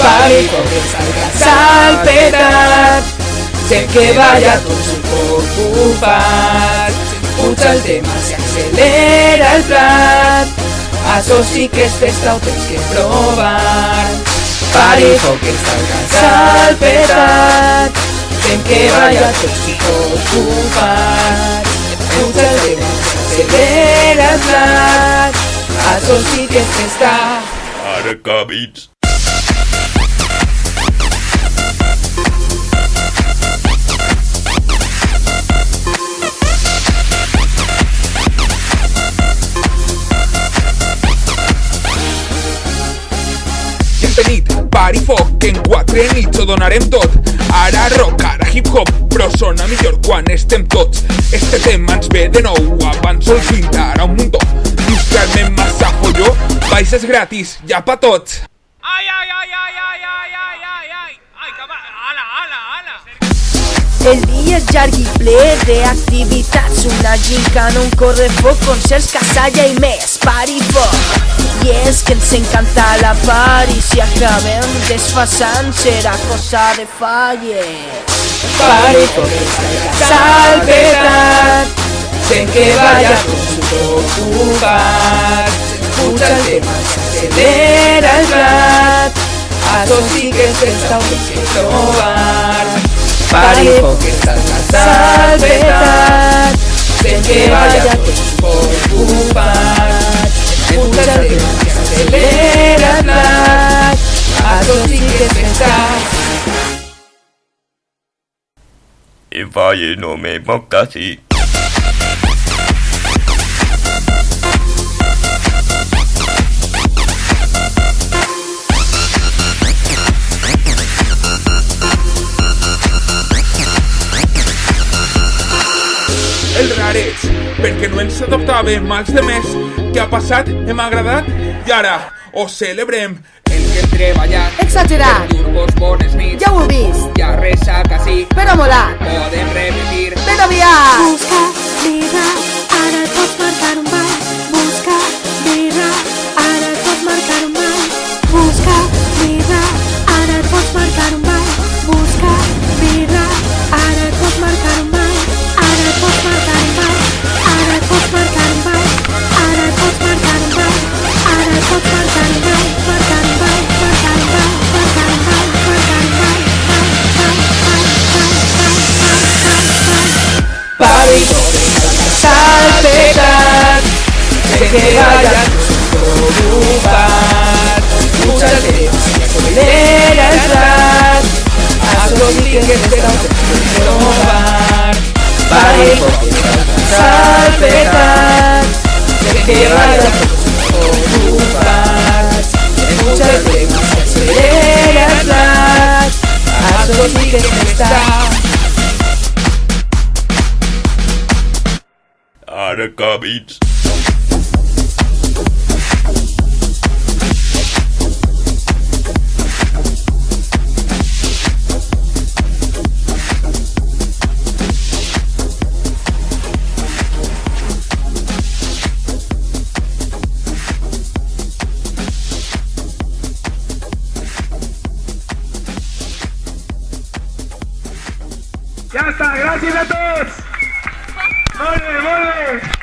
Pari foc salpetat, sent que balla tot un poc bufat. Puja el tema, s'accelera el plat, això sí que és festa, ho tens que provar. Pari foc salpetat, sent que balla tot un poc bufat. Puja el tema, s'accelera el plat, això sí que és festa. Ara cabits. Aquesta nit, pari foc, en 4 nits ho donarem tot. Ara rock, ara hip-hop, però sona millor quan estem tots. Este tema ens ve de nou, abans sol ara un muntó. Dius que massa folló, baixes gratis, ja pa tots. Ai, ai, ai, ai, ai, ai, ai, ai, ai, ai, que va, ala, ala, ala. El dia és llarg i ple d'activitats, una gincana, un correfoc, concerts, casalla i més, pari foc. I és que ens encanta la pari, si acabem desfasant serà cosa de falle. Pari foc salpetat, sent que balla tot un poc bufat. Puja el tema, s'accelera el plat, això sí que és festa, ho tens que provar. Pari foc salpetat, sent que balla tot un poc bufat. Puja el tema, s'accelera el plat, això sí que és festa. Y falle no me moca así. El rareig, perquè no ens adoptàvem als demés. Què ha passat? Hem agradat? I ara ho celebrem. El que hem treballat, Exagerat, per dur-vos bones nits. ja ho heu vist, Ja ressaca sí, però molat, podem repetir. ben aviat. Busca birra, ara et pots marcar un ball. Busca birra, ara et pots marcar un ball. Busca birra, ara et pots marcar un ball. Busca birra, ara et pots marcar un ball. Ara et pots marcar un ball. Ara et pots marcar un ball. Ara et pots marcar un ball. Ara et pots marcar un ball. Marcar un ball, marcar un ball, marcar un ball, marcar un ball. Pari foc salpetat, sent que balla tot un poc bufat. Puja el tema, s'accelera el plat, això sí que és festa, ho tens que provar. Pari foc salpetat, sent que balla tot un poc bufat. Puja el tema, s'accelera el plat, això sí que és festa. Ara cabits. Ja està, gràcies a tots! Molt bé, molt bé!